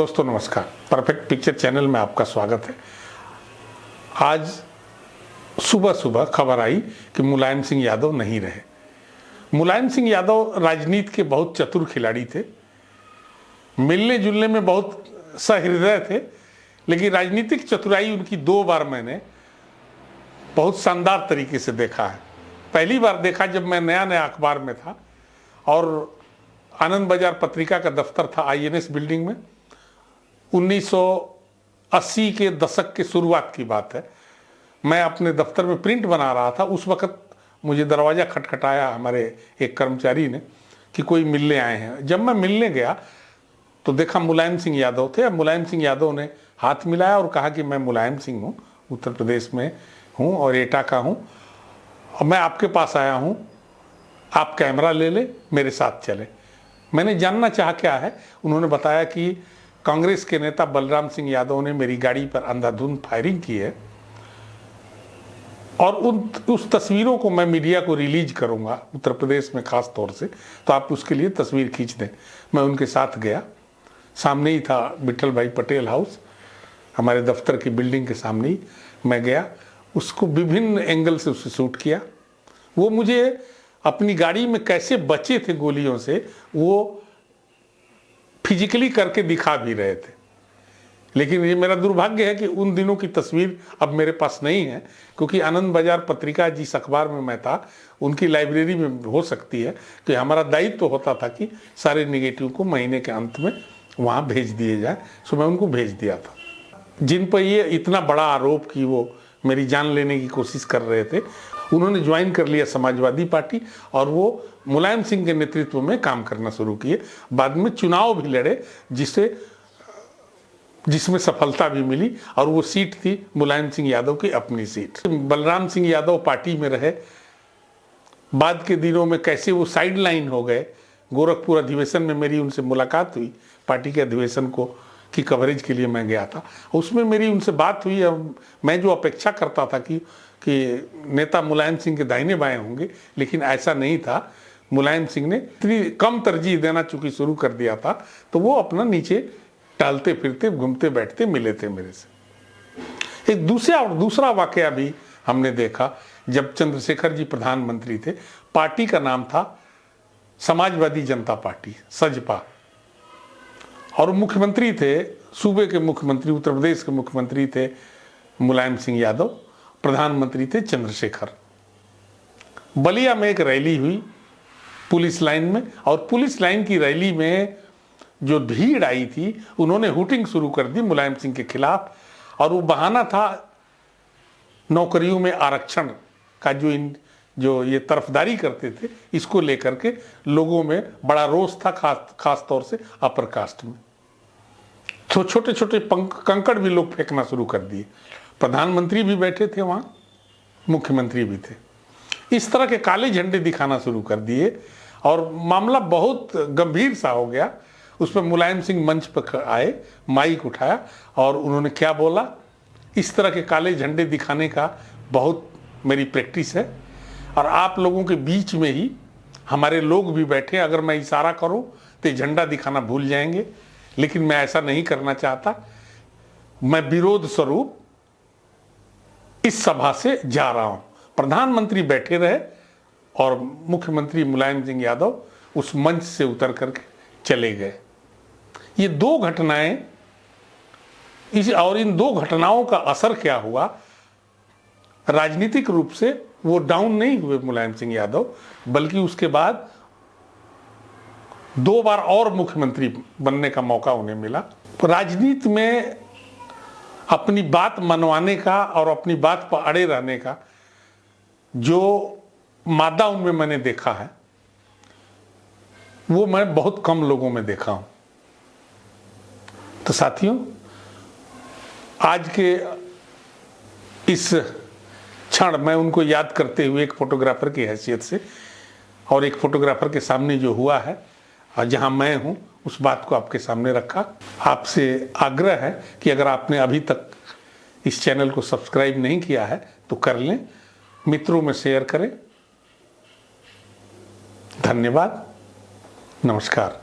दोस्तों नमस्कार, perfect picture channel में आपका स्वागत है। आज सुबह सुबह खबर आई कि मुलायम सिंह यादव नहीं रहे। मुलायम सिंह यादव राजनीति के बहुत चतुर खिलाड़ी थे, मिलने जुलने में बहुत सहृदय थे, लेकिन राजनीतिक चतुराई उनकी दो बार मैंने बहुत शानदार तरीके से देखा है। पहली बार देखा जब मैं नया नया अखबार में था और आनंद बाजार पत्रिका का दफ्तर था INS बिल्डिंग में। 1980 के दशक के शुरुआत की बात है। मैं अपने दफ्तर में प्रिंट बना रहा था। उस वक्त मुझे दरवाज़ा खटखटाया हमारे एक कर्मचारी ने कि कोई मिलने आए हैं। जब मैं मिलने गया तो देखा मुलायम सिंह यादव थे। मुलायम सिंह यादव ने हाथ मिलाया और कहा कि मैं मुलायम सिंह हूँ, उत्तर प्रदेश में हूँ और एटा का हूँ, और मैं आपके पास आया हूँ, आप कैमरा ले ले, मेरे साथ चले। मैंने जानना चाहा क्या है। उन्होंने बताया कि कांग्रेस के नेता बलराम सिंह यादव ने मेरी गाड़ी पर अंधाधुंध फायरिंग की है और उस तस्वीरों को मैं मीडिया को रिलीज करूंगा उत्तर प्रदेश में खास तौर से, तो आप उसके लिए तस्वीर खींच दें। मैं उनके साथ गया। सामने ही था विठल भाई पटेल हाउस, हमारे दफ्तर की बिल्डिंग के सामने ही मैं गया। उसको विभिन्न एंगल से उसे शूट किया। वो मुझे अपनी गाड़ी में कैसे बचे थे गोलियों से वो फिजिकली करके दिखा भी रहे थे। लेकिन ये मेरा दुर्भाग्य है कि उन दिनों की तस्वीर अब मेरे पास नहीं है, क्योंकि आनंद बाजार पत्रिका जिस अखबार में मैं था उनकी लाइब्रेरी में हो सकती है कि हमारा दायित्व तो होता था कि सारे नेगेटिव को महीने के अंत में वहाँ भेज दिए जाए। सो मैं उनको भेज दिया था। जिन पर ये इतना बड़ा आरोप कि वो मेरी जान लेने की कोशिश कर रहे थे, उन्होंने ज्वाइन कर लिया समाजवादी पार्टी और वो मुलायम सिंह के नेतृत्व में काम करना शुरू किए। बाद में चुनाव भी लड़े जिसमें सफलता भी मिली और वो सीट थी मुलायम सिंह यादव की अपनी सीट। बलराम सिंह यादव पार्टी में रहे। बाद के दिनों में कैसे वो साइड लाइन हो गए। गोरखपुर अधिवेशन में मेरी उनसे मुलाकात हुई। पार्टी के अधिवेशन की कवरेज के लिए मैं गया था। उसमें मेरी उनसे बात हुई। मैं जो अपेक्षा करता था कि नेता मुलायम सिंह के दाहिने बाएं होंगे, लेकिन ऐसा नहीं था। मुलायम सिंह ने इतनी कम तरजीह देना चूंकि शुरू कर दिया था, तो वो अपना नीचे टहलते फिरते घूमते बैठते मिले थे मेरे से। एक दूसरा वाकया भी हमने देखा जब चंद्रशेखर जी प्रधानमंत्री थे। पार्टी का नाम था समाजवादी जनता पार्टी, सजपा, और मुख्यमंत्री थे, सूबे के मुख्यमंत्री, उत्तर प्रदेश के मुख्यमंत्री थे मुलायम सिंह यादव, प्रधानमंत्री थे चंद्रशेखर। बलिया में एक रैली हुई पुलिस लाइन में, और पुलिस लाइन की रैली में जो भीड़ आई थी उन्होंने हुटिंग शुरू कर दी मुलायम सिंह के खिलाफ। और वो बहाना था नौकरियों में आरक्षण का, जो ये तरफदारी करते थे, इसको लेकर के लोगों में बड़ा रोष था, खास तौर से अपर कास्ट में। तो छोटे छोटे कंकड़ भी लोग फेंकना शुरू कर दिए। प्रधानमंत्री भी बैठे थे वहाँ, मुख्यमंत्री भी थे। इस तरह के काले झंडे दिखाना शुरू कर दिए और मामला बहुत गंभीर सा हो गया। उसमें मुलायम सिंह मंच पर आए, माइक उठाया और उन्होंने क्या बोला, इस तरह के काले झंडे दिखाने का बहुत मेरी प्रैक्टिस है और आप लोगों के बीच में ही हमारे लोग भी बैठे, अगर मैं इशारा करूं तो झंडा दिखाना भूल जाएंगे, लेकिन मैं ऐसा नहीं करना चाहता। मैं विरोध स्वरूप इस सभा से जा रहा हूं। प्रधानमंत्री बैठे रहे और मुख्यमंत्री मुलायम सिंह यादव उस मंच से उतर करके चले गए। ये दो घटनाएं, और इन दो घटनाओं का असर क्या हुआ, राजनीतिक रूप से वो डाउन नहीं हुए मुलायम सिंह यादव, बल्कि उसके बाद 2 बार और मुख्यमंत्री बनने का मौका उन्हें मिला। राजनीति में अपनी बात मनवाने का और अपनी बात पर अड़े रहने का जो मादा उनमें मैंने देखा है, वो मैं बहुत कम लोगों में देखा हूं। तो साथियों, आज के इस क्षण मैं उनको याद करते हुए एक फोटोग्राफर की हैसियत से और एक फोटोग्राफर के सामने जो हुआ है और जहां मैं हूं, उस बात को आपके सामने रखा। आपसे आग्रह है कि अगर आपने अभी तक इस चैनल को सब्सक्राइब नहीं किया है तो कर लें, मित्रों में शेयर करें। धन्यवाद, नमस्कार।